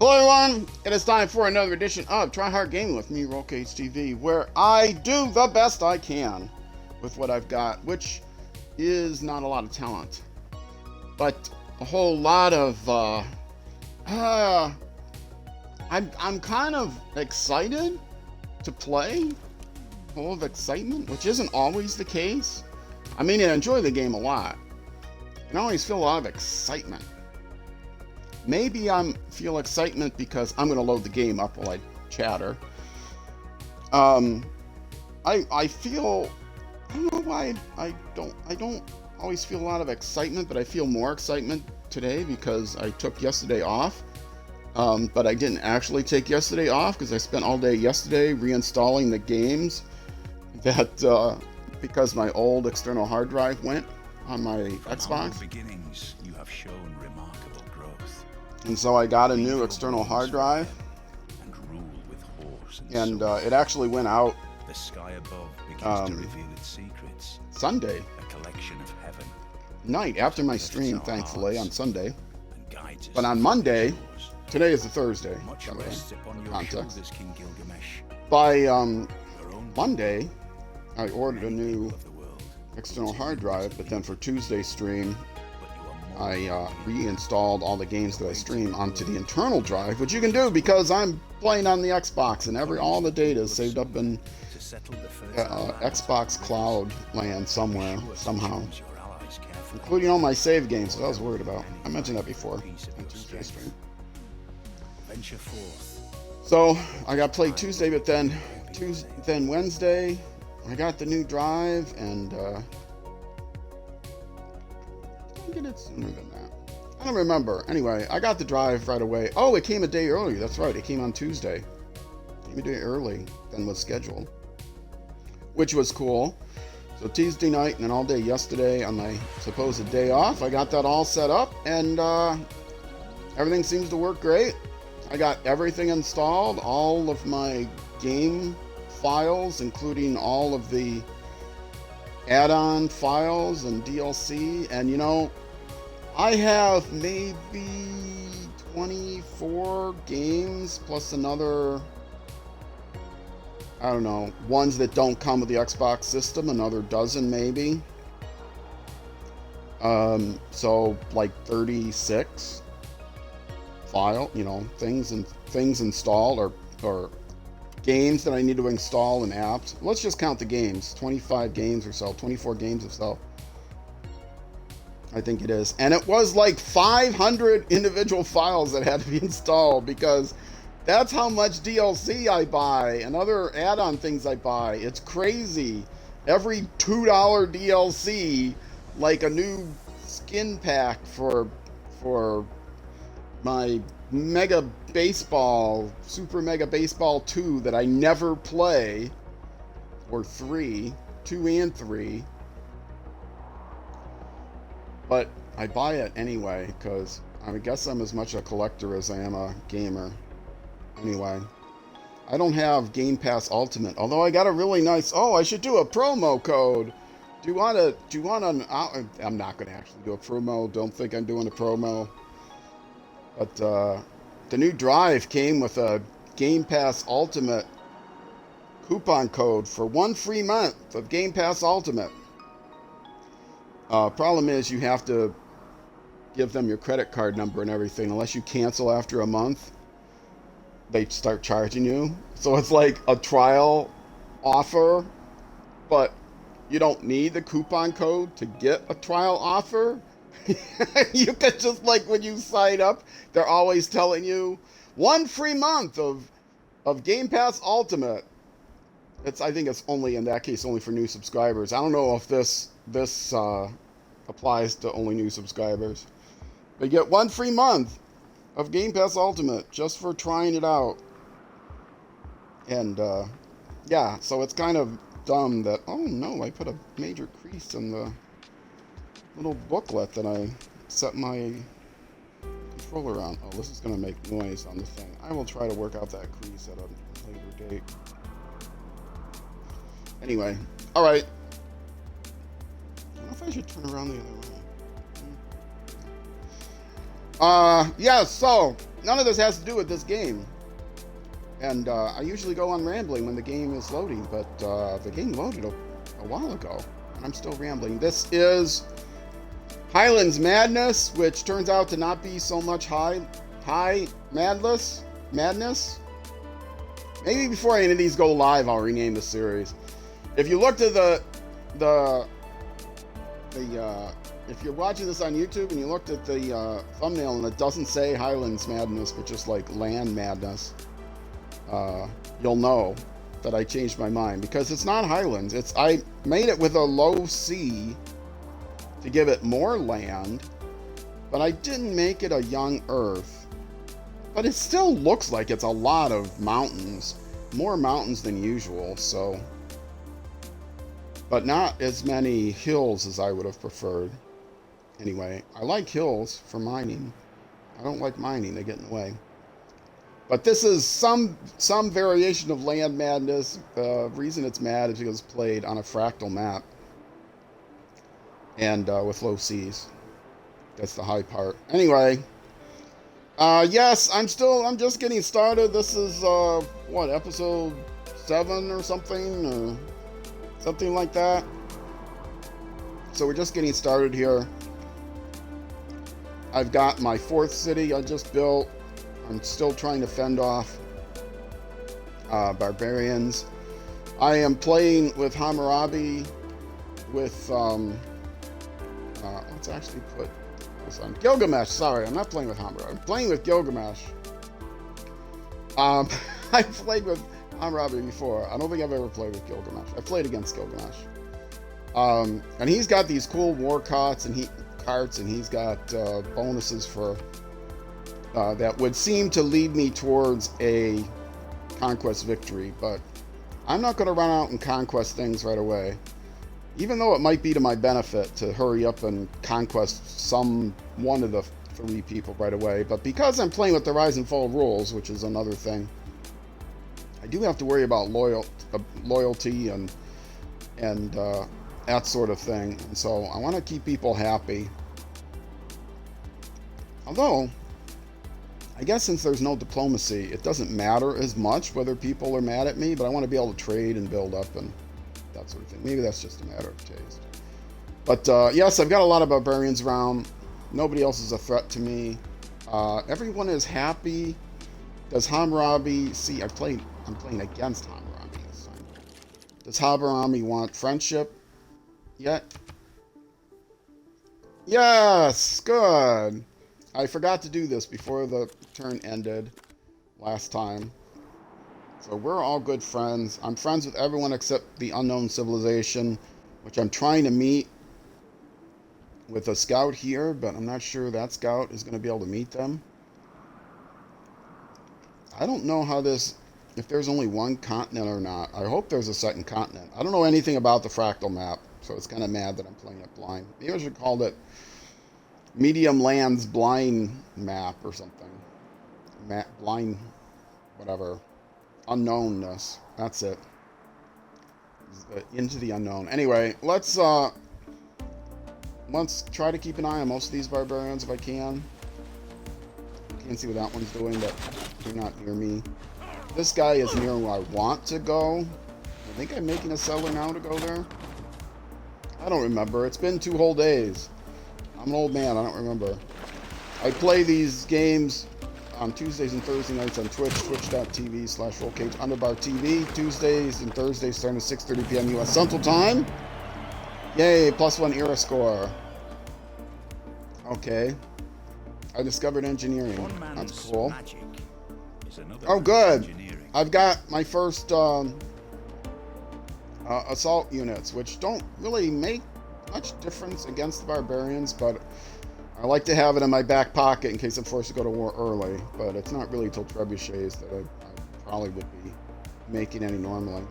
Hello everyone, it is time for another edition of Try Hard Gaming with me, RollcageTV, where I do the best I can with what I've got, which is not a lot of talent, but a whole lot of, I'm kind of excited to play, full of excitement, which isn't always the case. I mean, I enjoy the game a lot, and I always feel a lot of excitement. Maybe I feel excitement because I'm going to load the game up while I chatter. I feel, I don't know why I don't always feel a lot of excitement, but I feel more excitement today because I took yesterday off. But I didn't actually take yesterday off because I spent all day yesterday reinstalling the games that because my old external hard drive went on my Xbox. Beginnings, you have shown remarkable growth. And so I got a new external hard drive, and rule with horse and it actually went out the sky above begins to reveal its secrets. Sunday A collection of heaven night after my stream, thankfully, on Sunday. and guides us But on through Monday, yours. today is the Thursday, Much by the way, rests upon your context. shoulders, King Gilgamesh. By Your own Monday, I ordered a people new of the world. external hard drive, but then for Tuesday's stream, But you are more I reinstalled all the games that I stream onto the internal drive, which you can do because I'm playing on the Xbox, and all the data is saved up in to settle the fertile Xbox Cloud land somewhere, Sure to somehow, choose your allies carefully. including all my save games that I was worried about. I mentioned that before Piece of on your Tuesday's strength. stream. Venture forth. So I got played Tuesday, but then Wednesday, I got the new drive, and I didn't get it sooner than that. I don't remember. Anyway, I got the drive right away. Oh, it came a day early. That's right. It came on Tuesday. It came a day early than was scheduled, which was cool. So Tuesday night and then all day yesterday on my supposed day off, I got that all set up, and everything seems to work great. I got everything installed, all of my game files, including all of the add-on files and DLC, and you know, I have maybe 24 games plus another, I don't know, ones that don't come with the Xbox system, another dozen maybe. So like 36 file, you know, things installed or games that I need to install in apps. Let's just count the games, 25 games or so, 24 games or so, I think it is. And it was like 500 individual files that had to be installed because that's how much DLC I buy and other add-on things I buy. It's crazy. Every $2 DLC, like a new skin pack for my Mega Baseball, Super Mega Baseball 2 that I never play, or 3, 2 and 3. But I buy it anyway because I guess I'm as much a collector as I am a gamer. Anyway, I don't have Game Pass Ultimate, although I got a really nice, oh, I should do a promo code. Do you want an, I'm not going to actually do a promo. Don't think I'm doing a promo. But the new drive came with a Game Pass Ultimate coupon code for 1 free month of Game Pass Ultimate. Problem is you have to give them your credit card number and everything. Unless you cancel after a month, they start charging you. So it's like a trial offer, but you don't need the coupon code to get a trial offer. You could just, like, when you sign up, they're always telling you 1 free month of Game Pass Ultimate. I think it's only, in that case, only for new subscribers. I don't know if this applies to only new subscribers. But you get 1 free month of Game Pass Ultimate just for trying it out. And yeah, so it's kind of dumb that, oh no, I put a major crease in the little booklet that I set my controller on. Oh, this is going to make noise on the thing. I will try to work out that crease at a later date. Anyway, alright. I don't know if I should turn around the other way. Yeah, so none of this has to do with this game. And I usually go on rambling when the game is loading, but the game loaded a while ago, and I'm still rambling. This is Highland's Madness, which turns out to not be so much high madness. Maybe before any of these go live, I'll rename the series. If you looked at if you're watching this on YouTube and you looked at the thumbnail and it doesn't say Highland's Madness, but just like Land Madness, you'll know that I changed my mind, because it's not Highlands. I made it with a low C to give it more land, but I didn't make it a young Earth. But it still looks like it's a lot of mountains, more mountains than usual, so, but not as many hills as I would have preferred. Anyway, I like hills for mining. I don't like mining, they get in the way. But this is some variation of Land Madness. The reason it's mad is because it's played on a fractal map and with low Cs. That's the high part. Anyway, yes, I'm just getting started. This is what, episode 7 or something like that. So we're just getting started here. I've got my 4th city I just built. I'm still trying to fend off barbarians. I am playing with Hammurabi with let's actually put this on Gilgamesh. Sorry, I'm not playing with Hammurabi. I'm playing with Gilgamesh. I've played with Hammurabi before. I don't think I've ever played with Gilgamesh. I played against Gilgamesh. And he's got these cool war carts, and he's got bonuses for that would seem to lead me towards a conquest victory, but I'm not going to run out and conquest things right away, even though it might be to my benefit to hurry up and conquest one of the 3 people right away. But because I'm playing with the rise and fall rules, which is another thing, I do have to worry about loyalty and that sort of thing. And so I want to keep people happy. Although, I guess since there's no diplomacy, it doesn't matter as much whether people are mad at me, but I want to be able to trade and build up and that sort of thing. Maybe that's just a matter of taste. But yes, I've got a lot of barbarians around. Nobody else is a threat to me. Everyone is happy. Does Hammurabi... See, I'm playing against Hammurabi this time. Does Hammurabi want friendship yet? Yes! Good! I forgot to do this before the turn ended last time. So we're all good friends. I'm friends with everyone except the unknown civilization, which I'm trying to meet with a scout here, but I'm not sure that scout is going to be able to meet them. I don't know how this, if there's only one continent or not. I hope there's a second continent. I don't know anything about the fractal map, so it's kind of mad that I'm playing it blind. Maybe I should call it Medium Lands Blind Map or something. Blind, whatever. Unknownness. That's it. Into the unknown. Anyway, let's try to keep an eye on most of these barbarians if I can. Can't see what that one's doing, but they're not near me. This guy is near where I want to go. I think I'm making a settler now to go there. I don't remember. It's been 2 whole days. I'm an old man. I don't remember. I play these games on Tuesdays and Thursday nights on Twitch, twitch.tv/rollcage_TV. Tuesdays and Thursdays starting at 6:30 p.m. U.S. Central Time. Yay, +1 era score. Okay. I discovered engineering. That's cool. Oh, good. I've got my first assault units, which don't really make much difference against the barbarians, but I like to have it in my back pocket in case I'm forced to go to war early. But it's not really till trebuchets that I probably would be making any normally.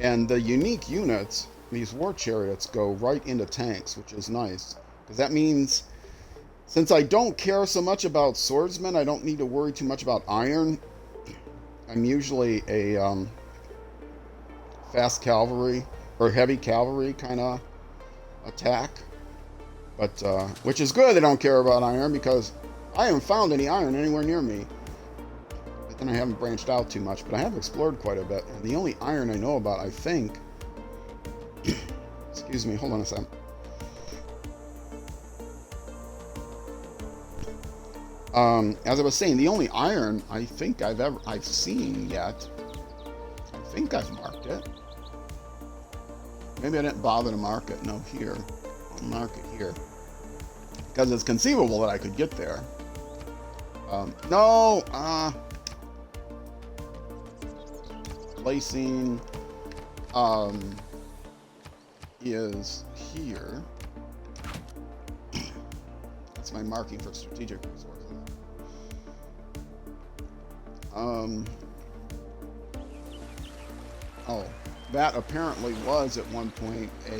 And the unique units, these war chariots, go right into tanks, which is nice, because that means since I don't care so much about swordsmen, I don't need to worry too much about iron. I'm usually a fast cavalry or heavy cavalry kind of attack. But, which is good they don't care about iron, because I haven't found any iron anywhere near me. But then I haven't branched out too much, but I have explored quite a bit. And the only iron I know about, I think... Excuse me, hold on a second. As I was saying, the only iron I think I've seen yet, I think I've marked it. Maybe I didn't bother to mark it. No, here. I'll mark it here. Because it's conceivable that I could get there. No, placing, is here. That's my marking for strategic resources. Oh, that apparently was at one point a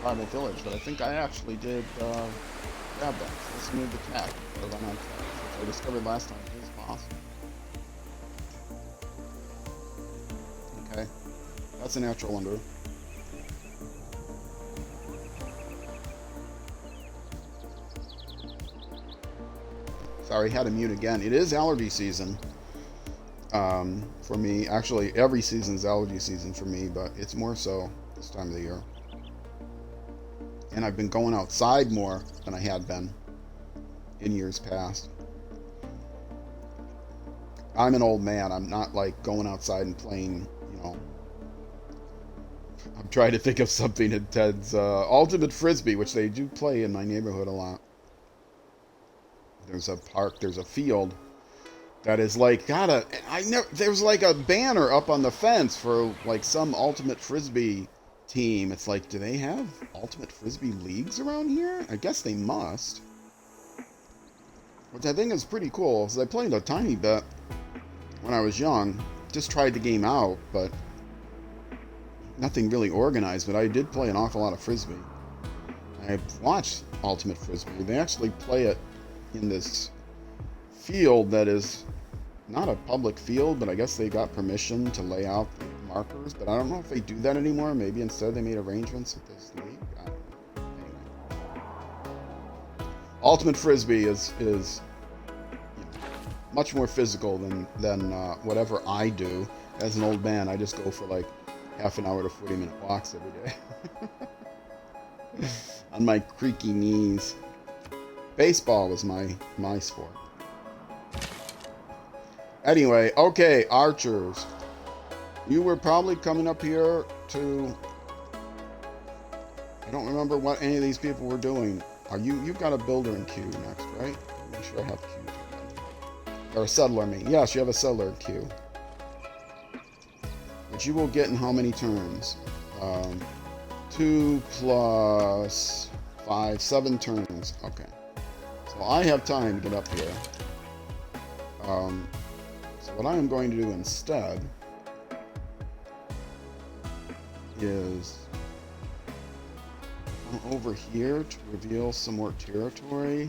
tribal village, but I think I actually did grab that. So let's move the cat, or run on cat, which I discovered last time is possible. Okay, that's a natural wonder. Sorry, had to mute again. It is allergy season. For me, actually every season is allergy season for me, but it's more so this time of the year. And I've been going outside more than I had been in years past. I'm an old man. I'm not like going outside and playing, you know. I'm trying to think of something in Ted's Ultimate Frisbee, which they do play in my neighborhood a lot. There's a park, there's a field that is like, there's like a banner up on the fence for like some Ultimate Frisbee team. It's like, do they have Ultimate Frisbee leagues around here? I guess they must. Which I think is pretty cool, because I played a tiny bit when I was young. Just tried the game out, but nothing really organized. But I did play an awful lot of Frisbee. I've watched Ultimate Frisbee. They actually play it in this field that is not a public field, but I guess they got permission to lay out the markers, but I don't know if they do that anymore. Maybe instead they made arrangements with this league. I don't know. Anyway. Ultimate Frisbee is you know, much more physical than whatever I do. As an old man, I just go for like half an hour to 40-minute walks every day. On my creaky knees. Baseball was my sport. Anyway, okay, archers. You were probably coming up here to... I don't remember what any of these people were doing. You've got a builder in queue next, right? Make sure I have queue. Or a settler, I mean. Yes, you have a settler in queue. Which you will get in how many turns? 2 plus 5, 7 turns. Okay. So I have time to get up here. So what I am going to do instead is come over here to reveal some more territory.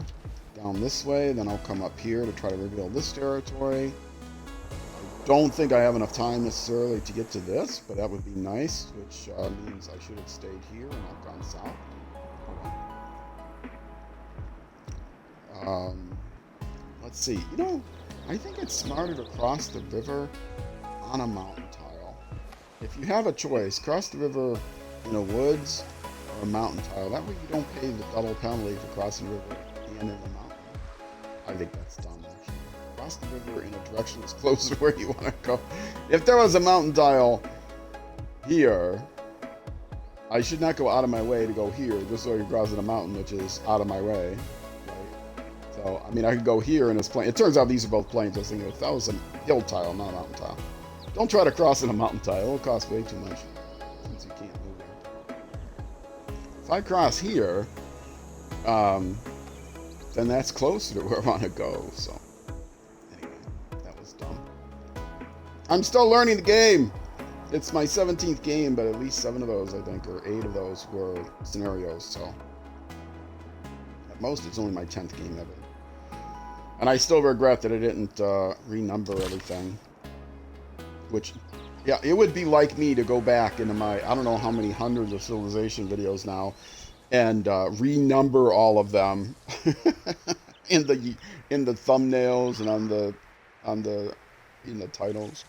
Down this way, then I'll come up here to try to reveal this territory. I don't think I have enough time necessarily to get to this, but that would be nice, which means I should have stayed here and not gone south. Let's see. You know, I think it's smarter to cross the river on a mountain tile. If you have a choice, cross the river in a woods or a mountain tile. That way you don't pay the double penalty for crossing the river and in the mountain. I think that's dumb, actually. Cross the river in a direction that's close to where you want to go. If there was a mountain tile here, I should not go out of my way to go here just so you're crossing a mountain, which is out of my way. So, I mean, I could go here and it's plain. It turns out these are both plains. I was thinking if that was a hill tile, not a mountain tile. Don't try to cross in a mountain tile. It'll cost way too much since you can't move there. If I cross here, then that's closer to where I want to go. So, anyway, that was dumb. I'm still learning the game. It's my 17th game, but at least 7 of those, I think, or 8 of those were scenarios. So, at most, it's only my 10th game ever. And I still regret that I didn't renumber everything. Which, yeah, it would be like me to go back into my, I don't know how many hundreds of Civilization videos now, and renumber all of them in the thumbnails and on the in the titles.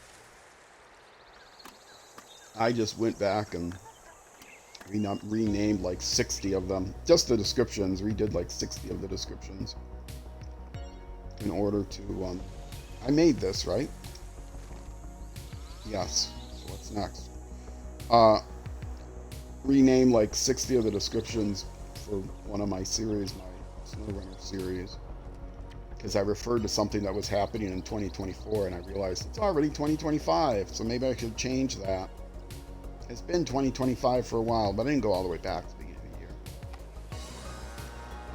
I just went back and renamed like 60 of them. Just the descriptions. Redid like 60 of the descriptions in order to. I made this, right? Yes. So what's next? Rename like 60 of the descriptions for one of my series, my SnowRunner series, because I referred to something that was happening in 2024, and I realized it's already 2025, so maybe I should change that. It's been 2025 for a while, but I didn't go all the way back to the beginning of the year.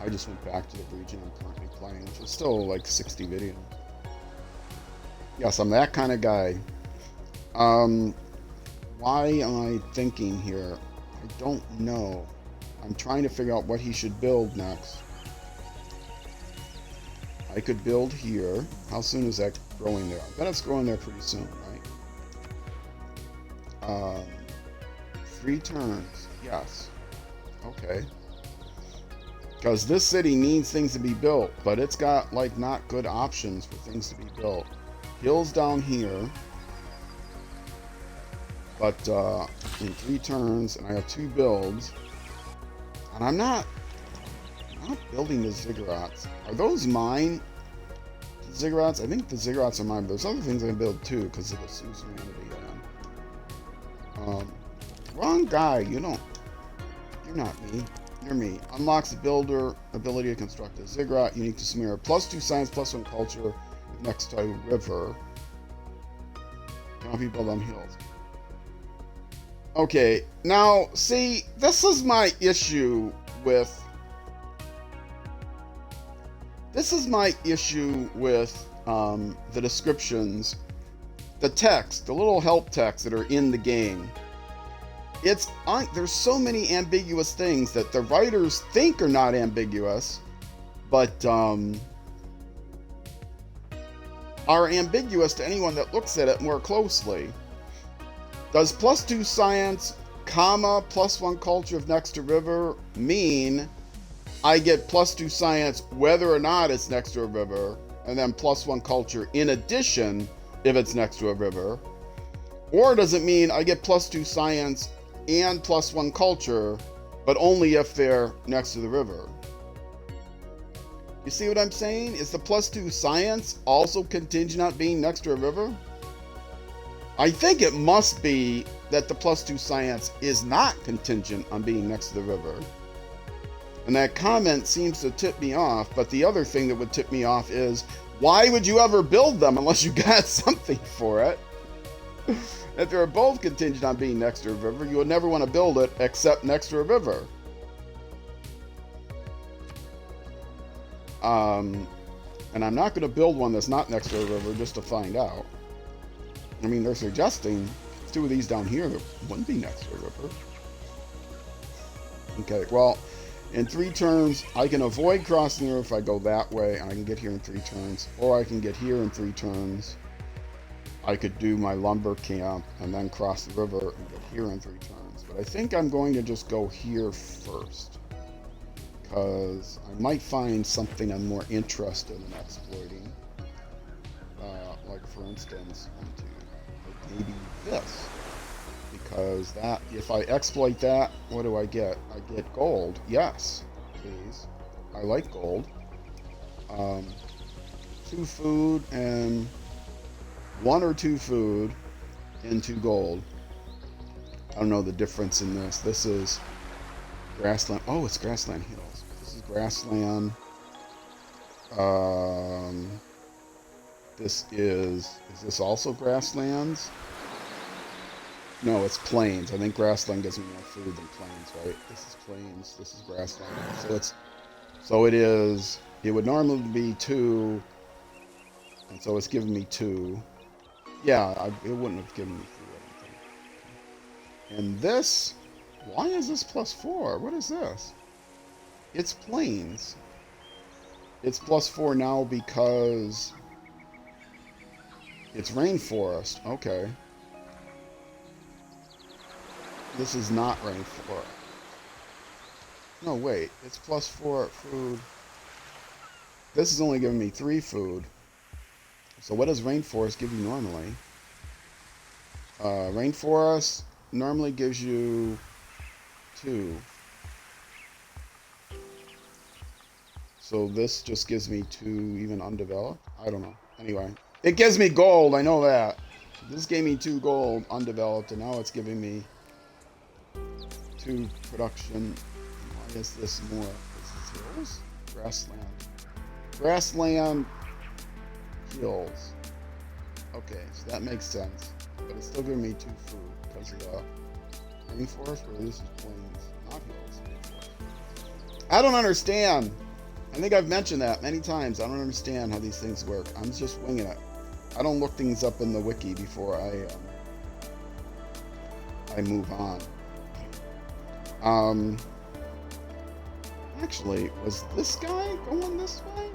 I just went back to the region I'm currently playing, which is still like 60 videos. Yes, I'm that kind of guy. Why am I thinking here? I don't know. I'm trying to figure out what he should build next. I could build here. How soon is that growing there? I bet it's growing there pretty soon, right? 3 turns. Yes. Okay. Because this city needs things to be built, but it's got like not good options for things to be built. Hills down here. But in 3 turns, and I have 2 builds, and I'm not building the ziggurats. Are those mine? The ziggurats? I think the ziggurats are mine, but there's other things I can build too because of the suzerainty. Wrong guy. You're not me. You're me. Unlocks the builder ability to construct a ziggurat unique to Smear. +2 science, +1 culture next to a river. Can people build on hills? Okay, now, see, this is my issue with... the descriptions. The text, the little help text that are in the game. There's so many ambiguous things that the writers think are not ambiguous, but are ambiguous to anyone that looks at it more closely. Does +2 science, comma, +1 culture of next to river mean I get +2 science whether or not it's next to a river, and then +1 culture in addition if it's next to a river? Or does it mean I get +2 science and +1 culture, but only if they're next to the river? You see what I'm saying? Is the +2 science also contingent on being next to a river? I think it must be that the +2 science is not contingent on being next to the river. And that comment seems to tip me off, but the other thing that would tip me off is, why would you ever build them unless you got something for it? If they're both contingent on being next to a river, you would never want to build it except next to a river. And I'm not going to build one that's not next to a river just to find out. I mean, they're suggesting 2 of these down here that wouldn't be next to a river. Okay, well, in 3 turns, I can avoid crossing the river if I go that way, and I can get here in 3 turns. Or I can get here in 3 turns. I could do my lumber camp and then cross the river and get here in 3 turns. But I think I'm going to just go here first, because I might find something I'm more interested in exploiting. Like, for instance, maybe this. Because that, if I exploit that, what do I get? I get gold. Yes, please. I like gold. 2 food and 1 or 2 food and 2 gold. I don't know the difference in this. This is grassland. Oh, it's grassland hills. This is grassland. This is this also grasslands? No, it's plains. I think grassland gives me more food than plains, right? This is plains. This is grassland. So it would normally be 2, and so it's giving me 2. Yeah, it wouldn't have given me 3, I don't think. And this, why is this +4? What is this? It's plains. It's +4 now because it's rainforest. Okay. This is not rainforest. No, wait. It's +4 food. This is only giving me 3 food. So what does rainforest give you normally? Rainforest normally gives you 2. So this just gives me 2 even undeveloped? I don't know. Anyway. It gives me gold, I know that. This gave me 2 gold undeveloped, and now it's giving me 2 production. Why is this more? Is this hills? Grassland. Grassland hills. Okay, so that makes sense. But it's still giving me 2 food because of the rainforest, or this is plains, not hills. I don't understand. I think I've mentioned that many times. I don't understand how these things work. I'm just winging it. I don't look things up in the wiki before I move on. Actually, was this guy going this way?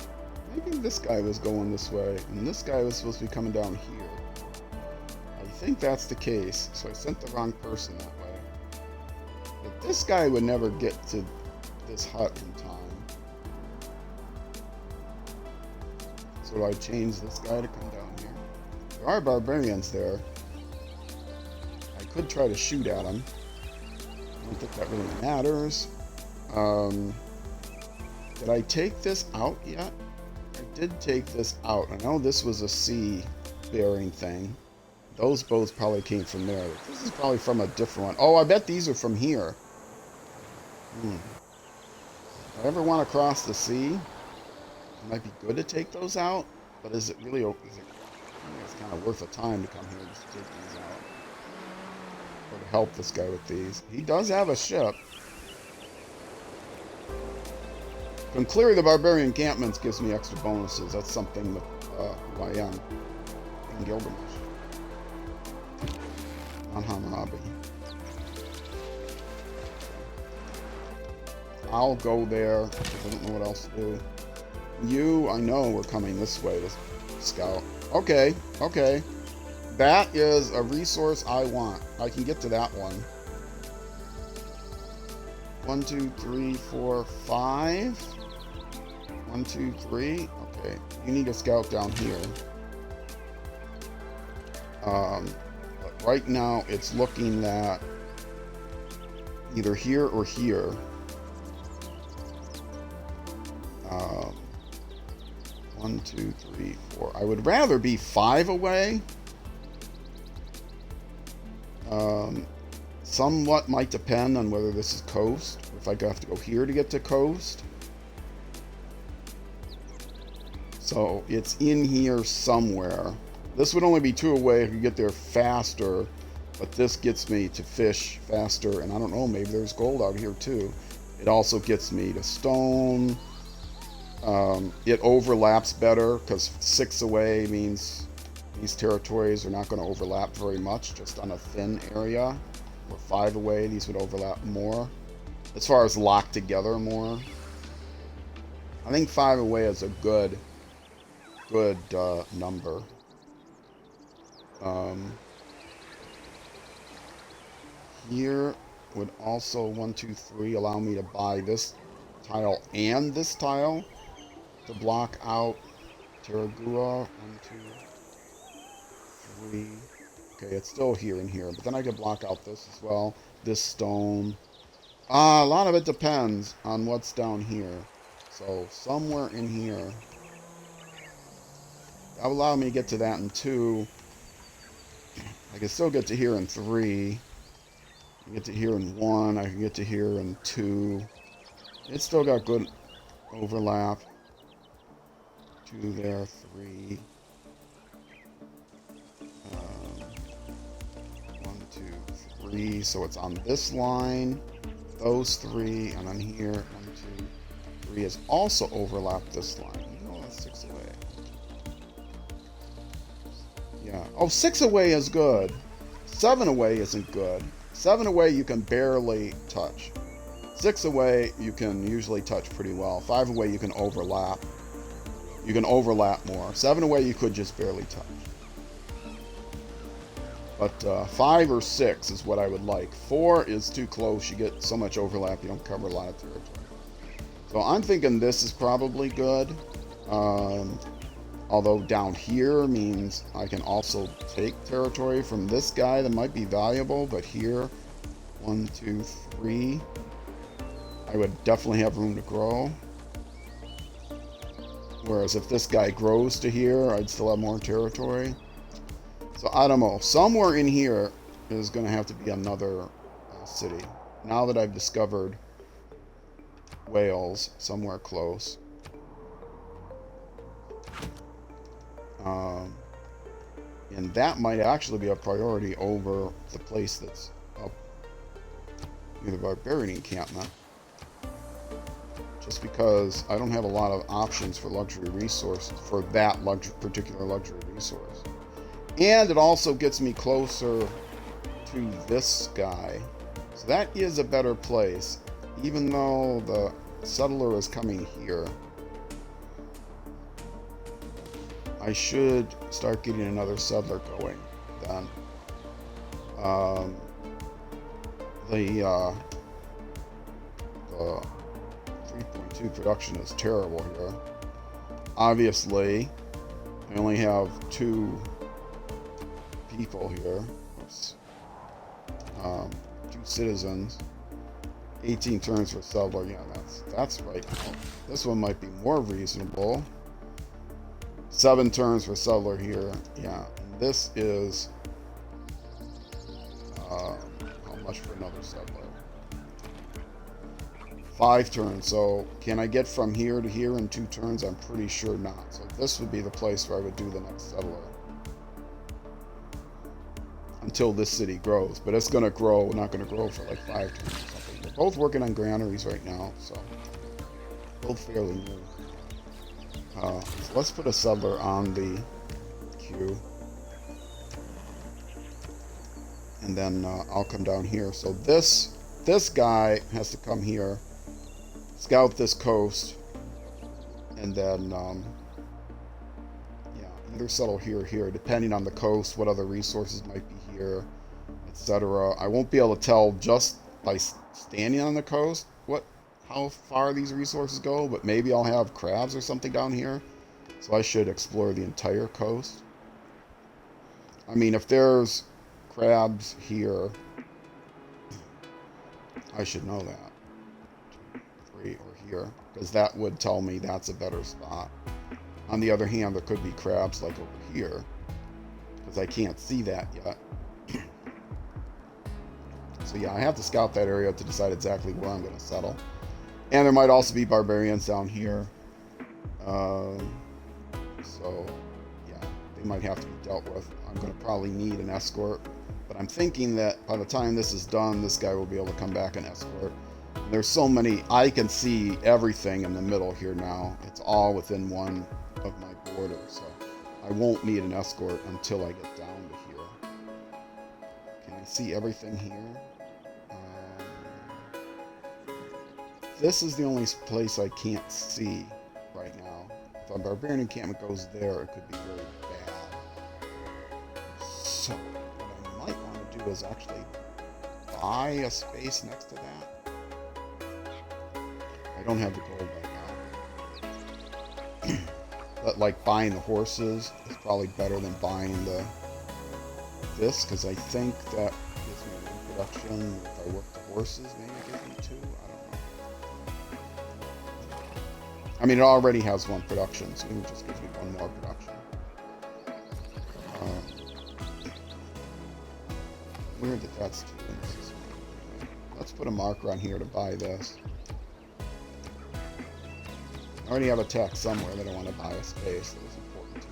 Maybe this guy was going this way, and this guy was supposed to be coming down here. I think that's the case, so I sent the wrong person that way. But this guy would never get to this hut in time. So do I change this guy to come down here? There are barbarians there. I could try to shoot at them. I don't think that really matters. Did I take this out yet? I did take this out. I know this was a sea bearing thing. Those boats probably came from there. This is probably from a different one. Oh, I bet these are from here. If I ever want to cross the sea, it might be good to take those out. But is it really? I think it's kind of worth the time to come here just to take these out. Or to help this guy with these. He does have a ship. When clearing the barbarian encampments gives me extra bonuses. That's something with who I am in Gilgamesh. On Hammurabi. I'll go there because I don't know what else to do. You, I know we're coming this way, this scout. Okay, okay. That is a resource I want. I can get to that one. 1, 2, 3, 4, 5. 1, 2, 3. Okay, you need a scout down here. But right now it's looking at either here or here. 1, 2, 3, 4. I would rather be 5 away. Somewhat might depend on whether this is coast, or if I have to go here to get to coast. So it's in here somewhere. This would only be 2 away. I could get there faster, but this gets me to fish faster. And I don't know, maybe there's gold out here too. It also gets me to stone. It overlaps better because 6 away means these territories are not going to overlap very much, just on a thin area. Or 5 away, these would overlap more. As far as locked together more. I think 5 away is a good number. Here would also 1, 2, 3 allow me to buy this tile and this tile to block out Terragua. 1, 2, 3. Okay, it's still here and here, but then I could block out this as well. This stone. A lot of it depends on what's down here. So somewhere in here. That will allow me to get to that in 2. I can still get to here in 3. I can get to here in 1. I can get to here in 2. It's still got good overlap. 2 there, 3. 1, 2, 3. So it's on this line. Those 3, and on here, 1, 2, 3 is also overlapped this line. No, that's 6 away. Yeah. Oh, 6 away is good. 7 away isn't good. 7 away you can barely touch. 6 away you can usually touch pretty well. 5 away you can overlap. You can overlap more. 7 away you could just barely touch. But 5 or 6 is what I would like. 4 is too close. You get so much overlap, you don't cover a lot of territory. So I'm thinking this is probably good. Although down here means I can also take territory from this guy that might be valuable. But here, 1, 2, 3, I would definitely have room to grow. Whereas if this guy grows to here, I'd still have more territory. So I don't know. Somewhere in here is going to have to be another city. Now that I've discovered Wales, somewhere close. And that might actually be a priority over the place that's up near the barbarian encampment. Just because I don't have a lot of options for luxury resources, for that particular luxury resource. And it also gets me closer to this guy. So that is a better place, even though the settler is coming here. I should start getting another settler going then. The 3.2 production is terrible here. Obviously, I only have 2 people here. Oops. 2 citizens. 18 turns for settler. Yeah, that's right. This one might be more reasonable. 7 turns for settler here. Yeah, and this is how much for another settler? 5 turns. So can I get from here to here in 2 turns? I'm pretty sure not. So this would be the place where I would do the next settler. Until this city grows. But it's going to grow, not going to grow for like 5 turns or something. They're both working on granaries right now, so both fairly new. So let's put a settler on the queue. And then I'll come down here. So this guy has to come here, scout this coast, and then yeah, either settle here or here, depending on the coast, what other resources might be here, etc. I won't be able to tell just by standing on the coast how far these resources go, but maybe I'll have crabs or something down here, so I should explore the entire coast. I mean, if there's crabs here, I should know that. 2, 3, or here, because that would tell me that's a better spot. On the other hand, there could be crabs like over here, because I can't see that yet. So yeah, I have to scout that area to decide exactly where I'm going to settle. And there might also be barbarians down here. So yeah, they might have to be dealt with. I'm going to probably need an escort. But I'm thinking that by the time this is done, this guy will be able to come back and escort. And there's so many, I can see everything in the middle here now. It's all within one of my borders. So I won't need an escort until I get down to here. Can I see everything here? This is the only place I can't see right now. If a barbarian encampment goes there, it could be really bad. So what I might want to do is actually buy a space next to that. I don't have the gold right now. But like buying the horses is probably better than buying this, because I think that gives me 1 production. If I work the horses, maybe it gives me 2. I don't know. I mean, it already has 1 production, so it just gives me 1 more production. Weird that that's 2. Let's put a marker on here to buy this. I already have a text somewhere that I want to buy a space that was important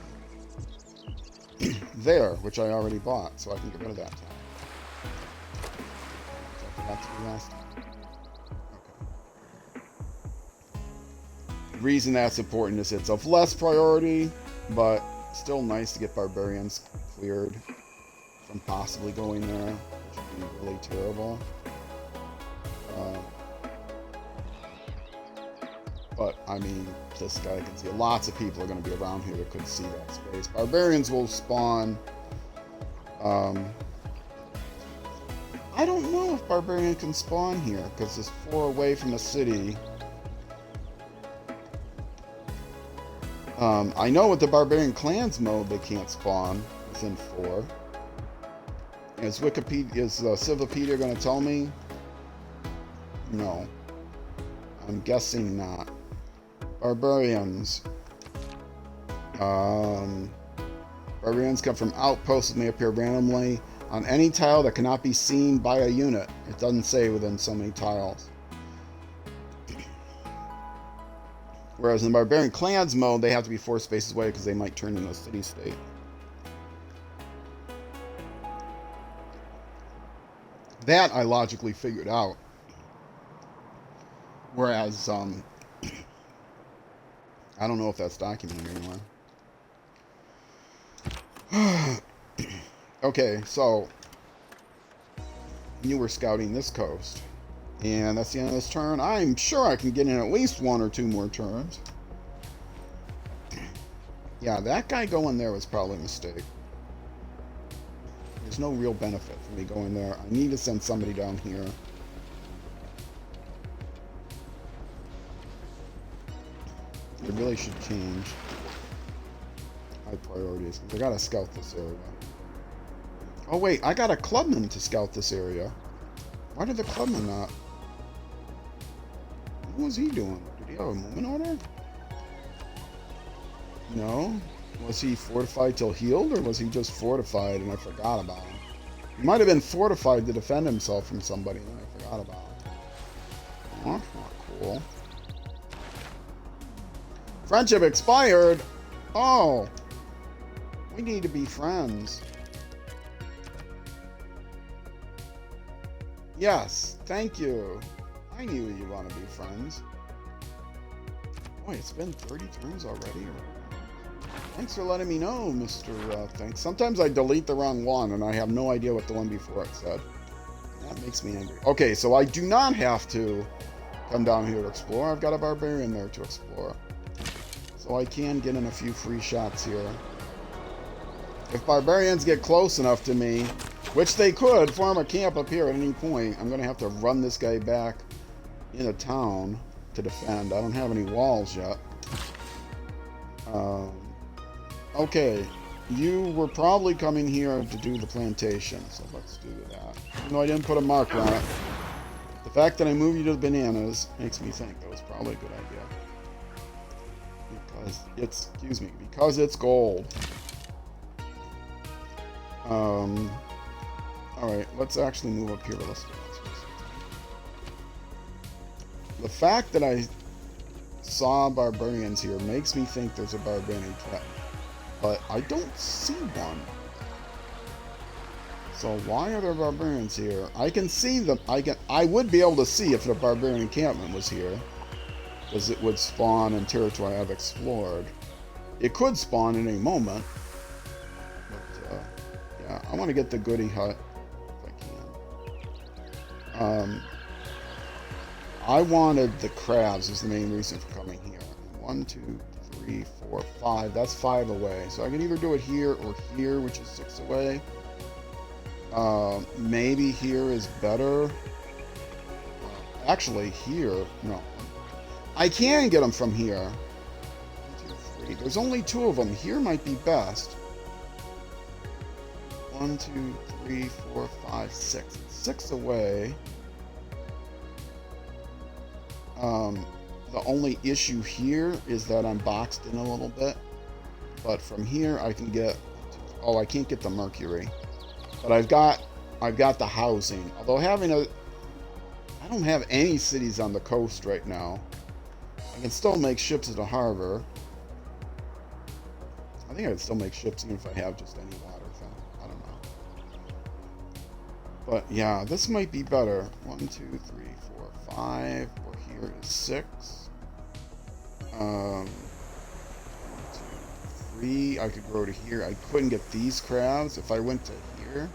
to me. There, which I already bought, so I can get rid of that tag. I forgot to do last time. The reason that's important is it's of less priority, but still nice to get barbarians cleared from possibly going there, which would be really terrible. But I mean, this guy can see lots of people are going to be around here that could see that space. Barbarians will spawn I don't know if Barbarian can spawn here, because it's 4 away from the city. I know with the Barbarian Clans mode, they can't spawn within 4. Is Civipedia going to tell me? No. I'm guessing not. Barbarians. Barbarians come from outposts and may appear randomly on any tile that cannot be seen by a unit. It doesn't say within so many tiles. Whereas in the Barbarian Clans mode, they have to be 4 spaces away because they might turn into a city-state. That I logically figured out. Whereas, I don't know if that's documented anywhere. Okay, so you were scouting this coast. And that's the end of this turn. I'm sure I can get in at least 1 or 2 more turns. Yeah, that guy going there was probably a mistake. There's no real benefit for me going there. I need to send somebody down here. I really should change my priorities. I gotta scout this area. Oh wait, I got a clubman to scout this area. Why did the clubman not? What was he doing? Did he have a movement order? No? Was he fortified till healed, or was he just fortified and I forgot about him? He might have been fortified to defend himself from somebody and I forgot about him. Oh, that's not cool. Friendship expired? Oh. We need to be friends. Yes, thank you. I knew you want to be friends. Boy, it's been 30 turns already. Thanks for letting me know, Mr. Thanks. Sometimes I delete the wrong one and I have no idea what the one before it said. That makes me angry. Okay, so I do not have to come down here to explore. I've got a barbarian there to explore. So I can get in a few free shots here. If barbarians get close enough to me, which they could form a camp up here at any point, I'm going to have to run this guy back into town to defend. I don't have any walls yet. Okay, you were probably coming here to do the plantation, so let's do that. Even though I didn't put a marker on it, the fact that I moved you to the bananas makes me think that was probably a good idea. Because it's gold. Alright, let's actually move up here with us. The fact that I saw barbarians here makes me think there's a barbarian camp, but I don't see one. So why are there barbarians here? I can see them. I would be able to see if the barbarian encampment was here, because it would spawn in territory I've explored. It could spawn at any moment, but yeah, I want to get the goody hut if I can. I wanted the crabs is the main reason for coming here. 1, 2, 3, 4, 5. That's 5 away. So I can either do it here or here, which is 6 away. Maybe here is better. Actually, here, no. I can get them from here. 1, 2, 3. There's only 2 of them. Here might be best. 1, 2, 3, 4, 5, 6. 6 away. The only issue here is that I'm boxed in a little bit. But from here I can get... Oh, I can't get the mercury. But I've got the housing. Although having a... I don't have any cities on the coast right now. I can still make ships at the harbor. I think I can still make ships even if I have just any water thing. I don't know. But yeah, this might be better. 1, 2, 3, 4, 5. We're here is 6. 1, 2, 3. I could grow to here. I couldn't get these crabs. If I went to here,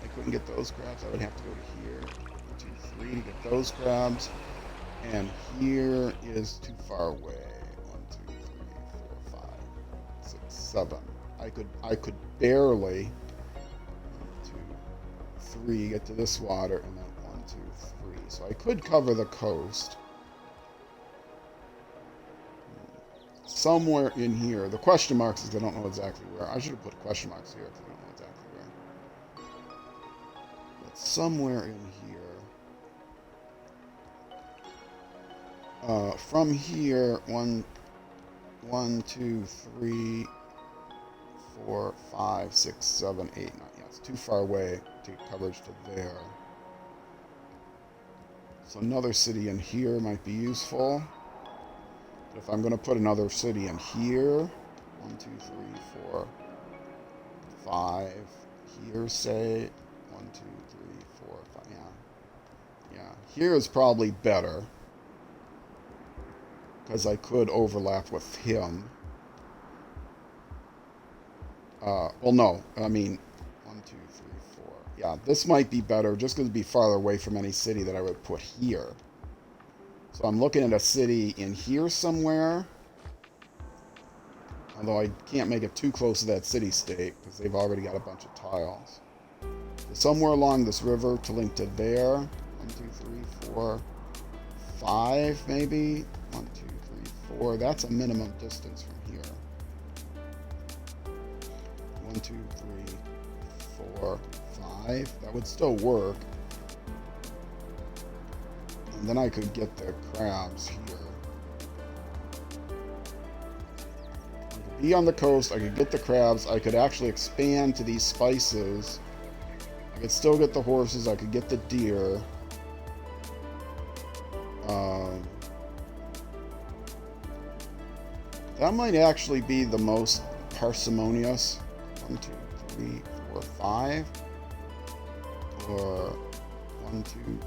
I couldn't get those crabs. I would have to go to here. 1, 2, 3 to get those crabs. And here is too far away. 1, 2, 3, 4, 5, 6, 7. I could barely 1, 2, 3, get to this water, and then 1, 2, 3. So I could cover the coast. Somewhere in here. The question marks is I don't know exactly where. I should have put question marks here because I don't know exactly where. But somewhere in here. From here, 1, 2, 3, 4, 5, 6, 7, 8, 9. Yeah, it's too far away to get coverage to there. So another city in here might be useful. If I'm going to put another city in here, 1, 2, 3, 4, 5, here, say, 1, 2, 3, 4, 5, yeah. Here is probably better, because I could overlap with him. Well, no, I mean, 1, 2, 3, 4. Yeah, this might be better, just because it'd be farther away from any city that I would put here. So I'm looking at a city in here somewhere. Although I can't make it too close to that city-state, because they've already got a bunch of tiles. So somewhere along this river to link to there. 1, 2, 3, 4, 5, maybe. 1, 2, 3, 4. That's a minimum distance from here. 1, 2, 3, 4, 5. That would still work. And then I could get the crabs here. I could be on the coast, I could get the crabs, I could actually expand to these spices. I could still get the horses, I could get the deer. That might actually be the most parsimonious. 1, 2, 3, 4, 5. Or 1, 2,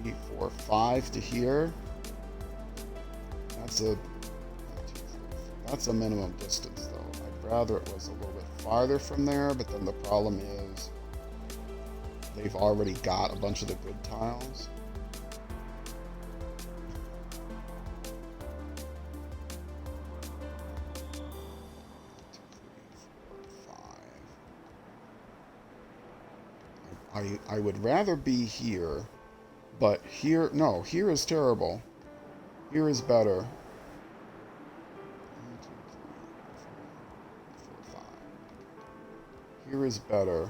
3, 4, 5 to here. That's a minimum distance, though. I'd rather it was a little bit farther from there, but then the problem is they've already got a bunch of the good tiles. 1, 2, 3, 4, 5. I would rather be here, but here, no, here is terrible. Here is better. 1, 2, 3, 4, 5. Here is better.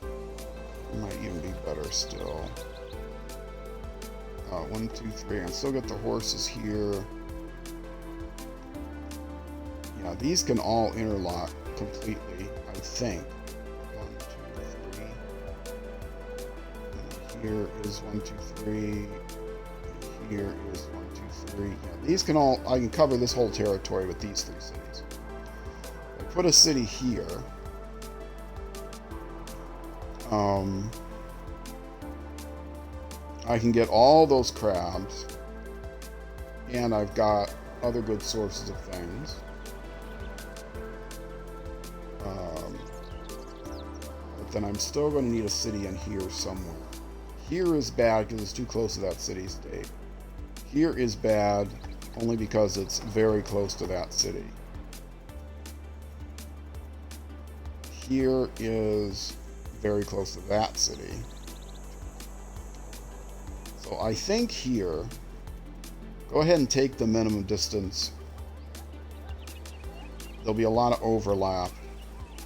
It might even be better still. 1, 2, 3. I still got the horses here. Yeah, these can all interlock completely, I think. 1, 2, 3. And here is 1, 2, 3. And here is 1, 2, 3. Yeah, these can all, I can cover this whole territory with these 3 cities. I put a city here. I can get all those crabs, and I've got other good sources of things. But then I'm still going to need a city in here somewhere. Here is bad because it's too close to that city-state. Here is bad only because it's very close to that city. Here is very close to that city. So I think here, go ahead and take the minimum distance. There'll be a lot of overlap.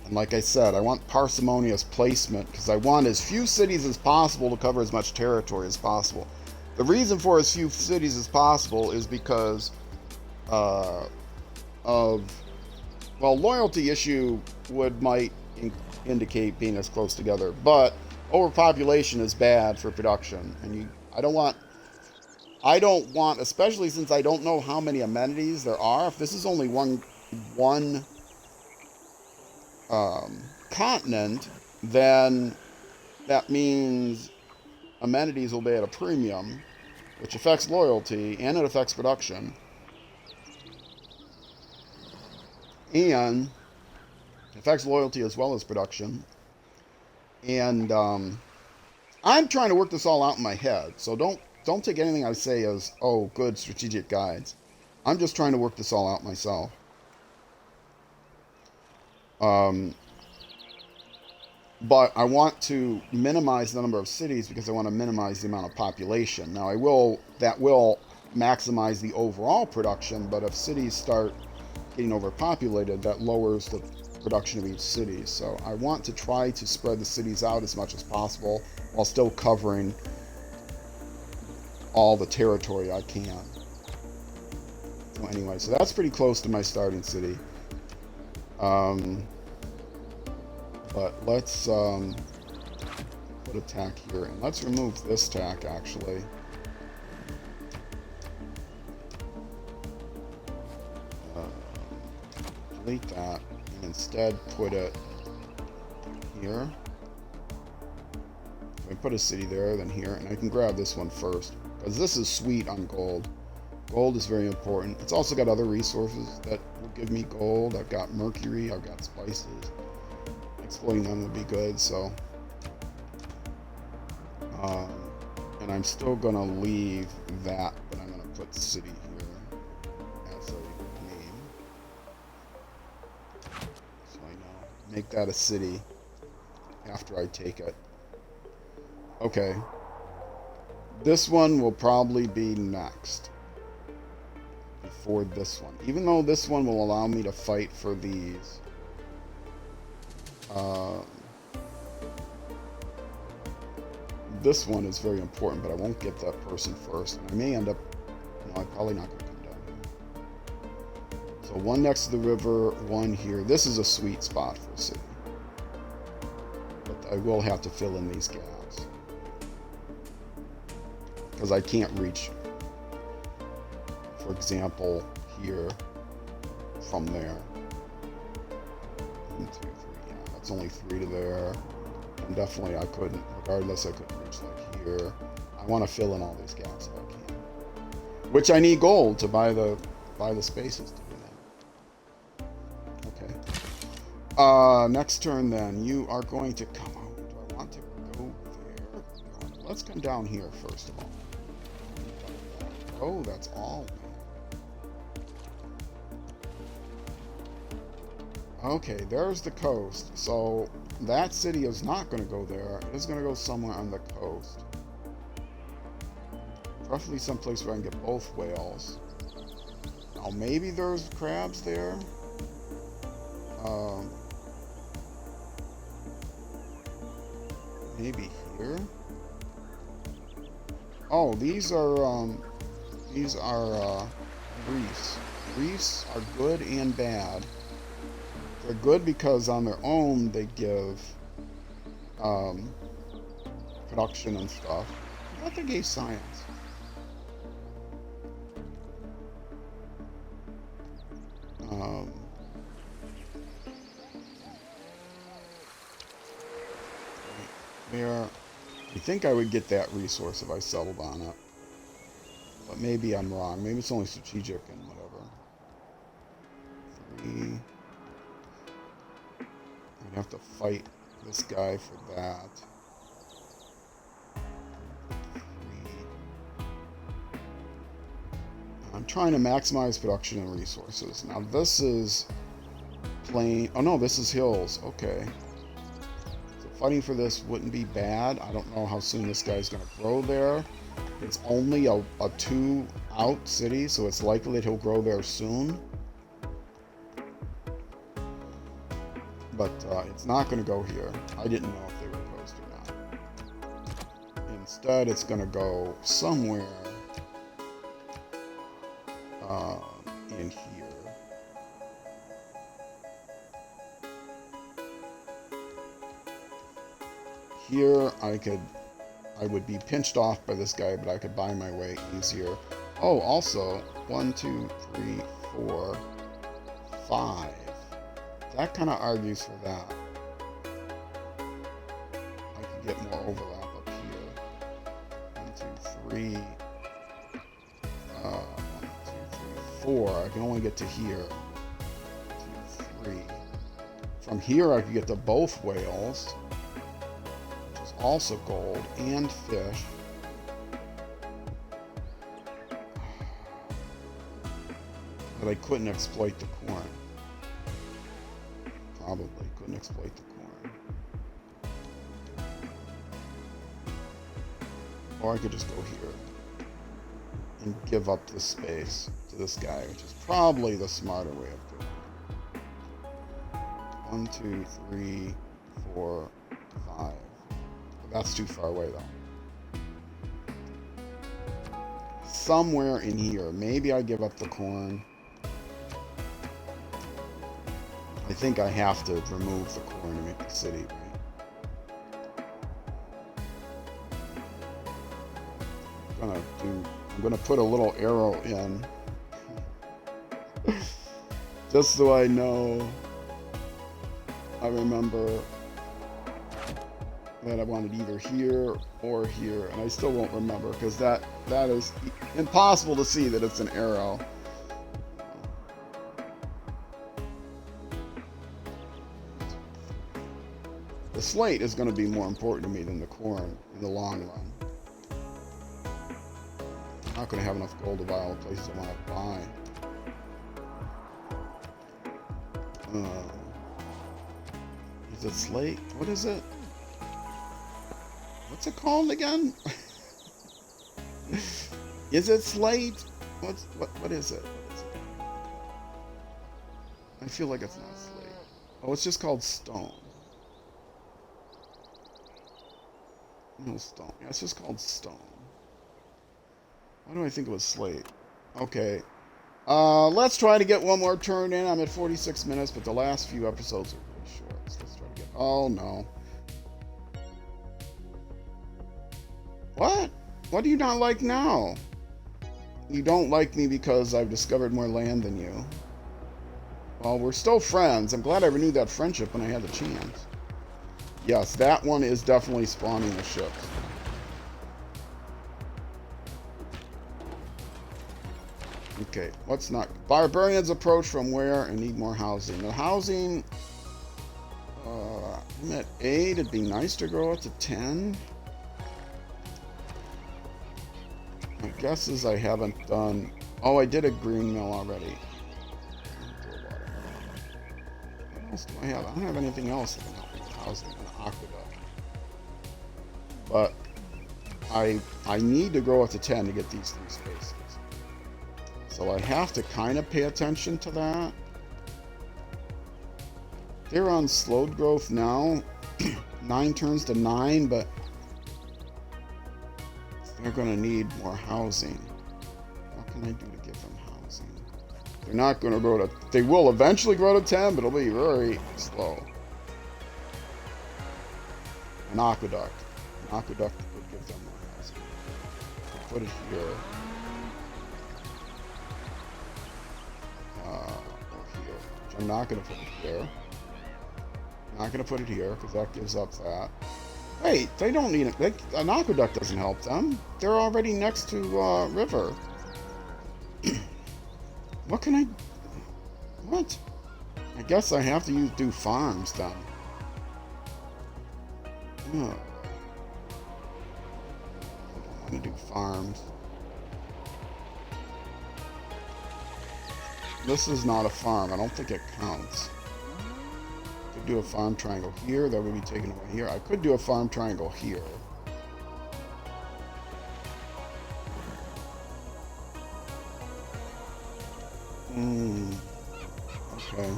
And like I said, I want parsimonious placement because I want as few cities as possible to cover as much territory as possible. The reason for as few cities as possible is because loyalty issue might indicate being as close together, but overpopulation is bad for production, and I don't want, especially since I don't know how many amenities there are. If this is only one continent, then that means amenities will be at a premium, which affects loyalty and it affects production. And it affects loyalty as well as production. And I'm trying to work this all out in my head, so don't take anything I say as, oh, good strategic guides. I'm just trying to work this all out myself. But I want to minimize the number of cities because I want to minimize the amount of population. Now that will maximize the overall production, but if cities start getting overpopulated, that lowers the production of each city. So I want to try to spread the cities out as much as possible while still covering all the territory I can. So anyway, so that's pretty close to my starting city. But let's put a tack here, and let's remove this tack actually. Delete that, and instead put it here. If I put a city there, then here, and I can grab this one first, because this is sweet on gold. Gold is very important. It's also got other resources that will give me gold. I've got mercury, I've got spices. Exploiting them would be good, so. And I'm still gonna leave that, but I'm gonna put city here as a name. So I know. Make that a city after I take it. Okay. This one will probably be next. Before this one. Even though this one will allow me to fight for these. This one is very important, but I won't get that person first. And I may end up... No, I'm probably not going to come down here. So one next to the river, one here. This is a sweet spot for a city. But I will have to fill in these gaps. Because I can't reach, for example, here from there. 1, 2, 3, yeah, that's only 3 to there. And definitely I couldn't, regardless, I couldn't reach like here. I want to fill in all these gaps if I can. Which I need gold to buy the spaces to do that. Okay. Next turn then, you are going to come out. Do I want to go there? Let's come down here first of all. Oh, that's all. Okay, there's the coast. So that city is not going to go there. It is going to go somewhere on the coast. Preferably someplace where I can get both whales. Now maybe there's crabs there. Maybe here. Oh, these are reefs. Reefs are good and bad. They're good because on their own they give production and stuff. I thought they gave science. There, I think I would get that resource if I settled on it. But maybe I'm wrong. Maybe it's only strategic and whatever. 3. I'd have to fight this guy for that. 3. I'm trying to maximize production and resources. Now this is plain. Oh no, this is hills. Okay. So fighting for this wouldn't be bad. I don't know how soon this guy's going to grow there. It's only a 2 out city, so it's likely that he'll grow there soon. But it's not going to go here. I didn't know if they were closed or not. Instead, it's going to go somewhere in here. Here, I would be pinched off by this guy, but I could buy my way easier. Oh, also, 1, 2, 3, 4, 5. That kind of argues for that. I can get more overlap up here. 1, 2, 3. 1, 2, 3, 4. I can only get to here. 1, 2, 3. From here, I could get to both whales. Also gold and fish. But I couldn't exploit the corn. Probably couldn't exploit the corn. Or I could just go here and give up the space to this guy, which is probably the smarter way of doing it. 1, 2, 3, 4, 5. But that's too far away, though. Somewhere in here. Maybe I give up the corn. I think I have to remove the corn to make the city, right? I'm gonna put a little arrow in. Just so I know. I remember that I wanted either here or here, and I still won't remember because that is impossible to see that it's an arrow. The slate is going to be more important to me than the corn in the long run. I'm not going to have enough gold to buy all the places I want to buy. Is it slate? What is it? What's it called again? Is it slate? What is it? What is it? I feel like it's not slate. Oh, it's just called stone. No, stone. Yeah, it's just called stone. Why do I think it was slate? Okay. Let's try to get one more turn in. I'm at 46 minutes, but the last few episodes are really short. So let's try to get... Oh, no. What? What do you not like now? You don't like me because I've discovered more land than you. Well, we're still friends. I'm glad I renewed that friendship when I had the chance. Yes, that one is definitely spawning the ships. Okay, what's not... Barbarians approach from where and need more housing. The housing... I'm at 8. It'd be nice to grow it to 10. My guess is I haven't done... Oh, I did a green mill already. What else do I have? I don't have anything else that can help me with housing. An aqueduct. But I need to grow it to 10 to get these 3 spaces. So I have to kind of pay attention to that. They're on slowed growth now. 9 turns to 9, but they're going to need more housing. What can I do to give them housing? They're not going to grow to... They will eventually grow to 10, but it'll be very slow. An aqueduct. An aqueduct would give them more housing. I'll put it here. Or here. Which I'm not going to put it here. Not going to put it here, because that gives up that. Wait, they don't need it. An aqueduct doesn't help them. They're already next to river. What can I... What? I guess I have to do farms then. I don't want to do farms. This is not a farm. I don't think it counts. I could do a farm triangle here. That would be taken away here. I could do a farm triangle here. Okay.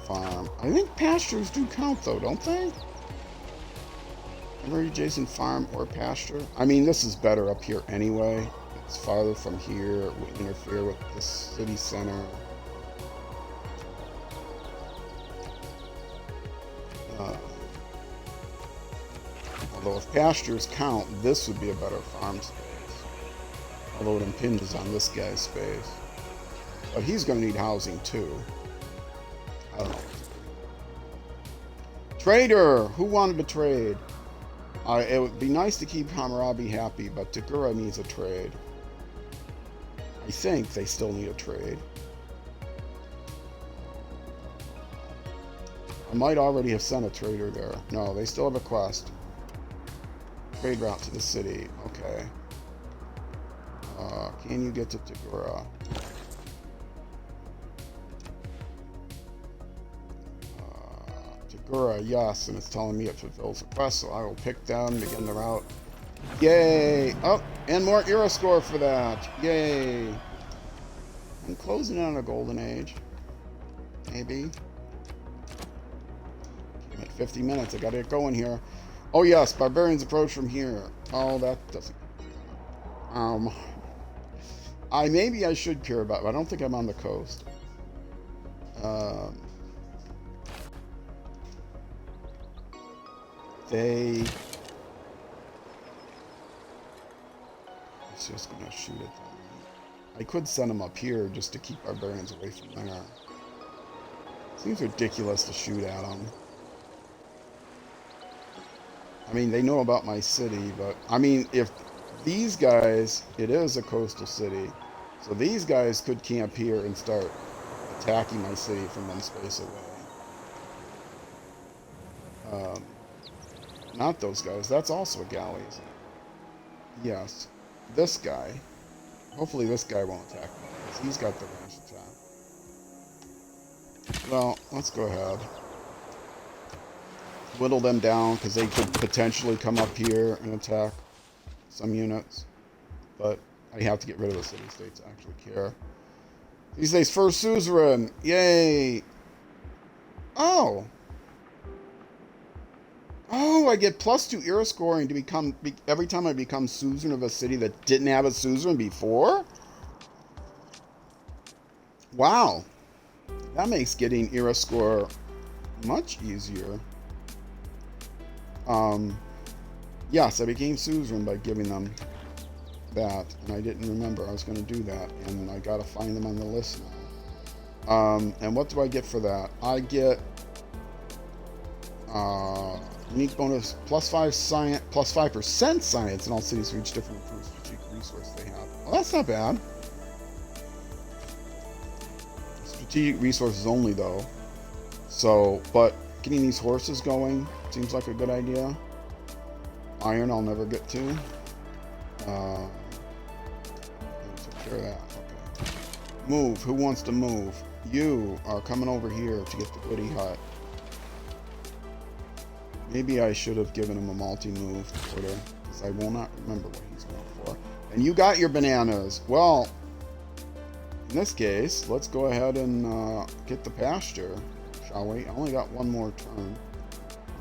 Farm. I think pastures do count though, don't they? Every adjacent farm or pasture. I mean, this is better up here anyway. It's farther from here. It would interfere with the city center. Although if pastures count, this would be a better farm space. Although it impinges on this guy's space. But he's going to need housing too. I don't know. Trader! Who wanted to trade? It would be nice to keep Hammurabi happy, but Takura needs a trade. I think they still need a trade. I might already have sent a trader there. No, they still have a quest. Trade route to the city. Okay. Can you get to Tagura? Tagura, yes, and it's telling me it fulfills the quest, so I will pick them, begin the route. Yay! Oh, and more era score for that. Yay! I'm closing on a golden age. Maybe. I'm at 50 minutes. I gotta get going here. Oh yes, barbarians approach from here. Oh, that doesn't. Maybe I should care about, but I don't think I'm on the coast. It's just gonna shoot at them. I could send them up here just to keep barbarians away from there. Seems ridiculous to shoot at them. I mean, they know about my city, but I mean, if these guys, it is a coastal city, so these guys could camp here and start attacking my city from one space away. Not those guys. That's also a galley, isn't it? Yes. This guy. Hopefully this guy won't attack me, because he's got the range attack. Well, let's go ahead. Whittle them down, because they could potentially come up here and attack some units. But I have to get rid of the city-states to actually care. These days, first suzerain! Yay! Oh! Oh, I get +2 era scoring to become every time I become suzerain of a city that didn't have a suzerain before? Wow. That makes getting era score much easier. Yes, I became suzerain by giving them that, and I didn't remember I was going to do that, and I got to find them on the list now. And what do I get for that? I get unique bonus +5 science, +5% science in all cities for each different improved strategic resource they have. Well, that's not bad. Strategic resources only, though. So, but getting these horses going seems like a good idea. Iron I'll never get to. Took care of that. Okay. Move. Who wants to move? You are coming over here to get the goodie hut. Maybe I should have given him a multi-move order, because I will not remember what he's going for. And you got your bananas. Well, in this case, let's go ahead and get the pasture, shall we? I only got one more turn.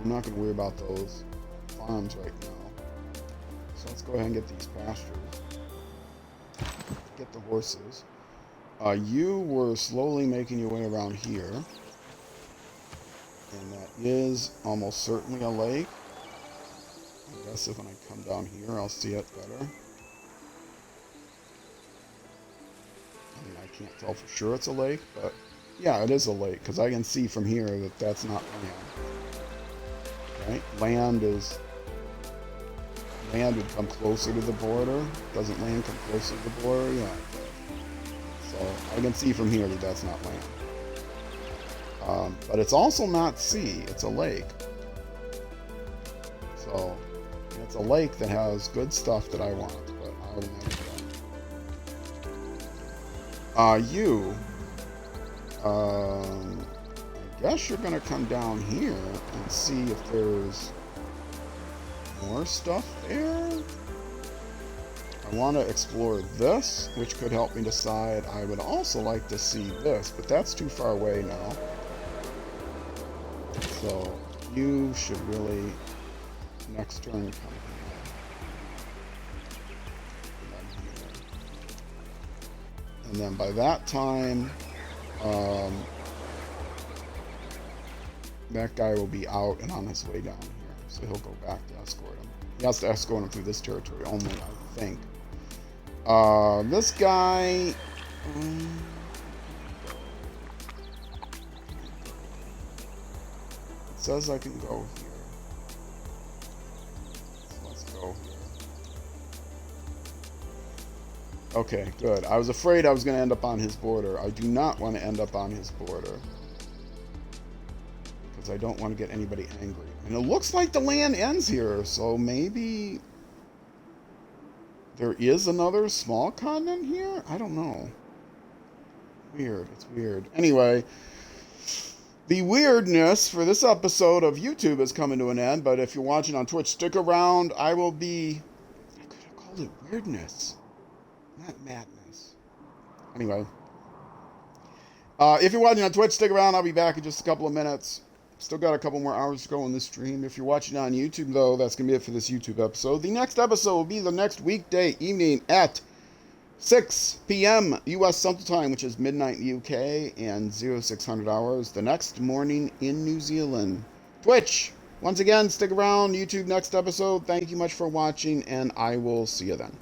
I'm not going to worry about those farms right now. So let's go ahead and get these pastures. Get the horses. You were slowly making your way around here. And that is almost certainly a lake. I guess if when I come down here, I'll see it better. I mean, I can't tell for sure it's a lake, but yeah, it is a lake, because I can see from here that that's not land. Right? Land would come closer to the border. Doesn't land come closer to the border? Yeah. So I can see from here that that's not land. But it's also not sea, it's a lake. So it's a lake that has good stuff that I want, but I will never go. I guess you're gonna come down here and see if there's more stuff there. I want to explore this, which could help me decide. I would also like to see this, but that's too far away now. So you should really next turn come here. And then by that time, that guy will be out and on his way down here. So he'll go back to escort him. He has to escort him through this territory only, I think. This guy... it says I can go here. So let's go here. Okay, good. I was afraid I was going to end up on his border. I do not want to end up on his border. Because I don't want to get anybody angry. And it looks like the land ends here, so maybe... There is another small continent here? I don't know. Weird. It's weird. Anyway, the weirdness for this episode of YouTube is coming to an end, but if you're watching on Twitch, stick around. I will be... I could have called it weirdness, not madness. Anyway. If you're watching on Twitch, stick around. I'll be back in just a couple of minutes. Still got a couple more hours to go on this stream. If you're watching on YouTube, though, that's going to be it for this YouTube episode. The next episode will be the next weekday evening at 6 p.m. U.S. Central Time, which is midnight UK, and 0600 hours the next morning in New Zealand. Twitch, once again, stick around. YouTube next episode. Thank you much for watching, and I will see you then.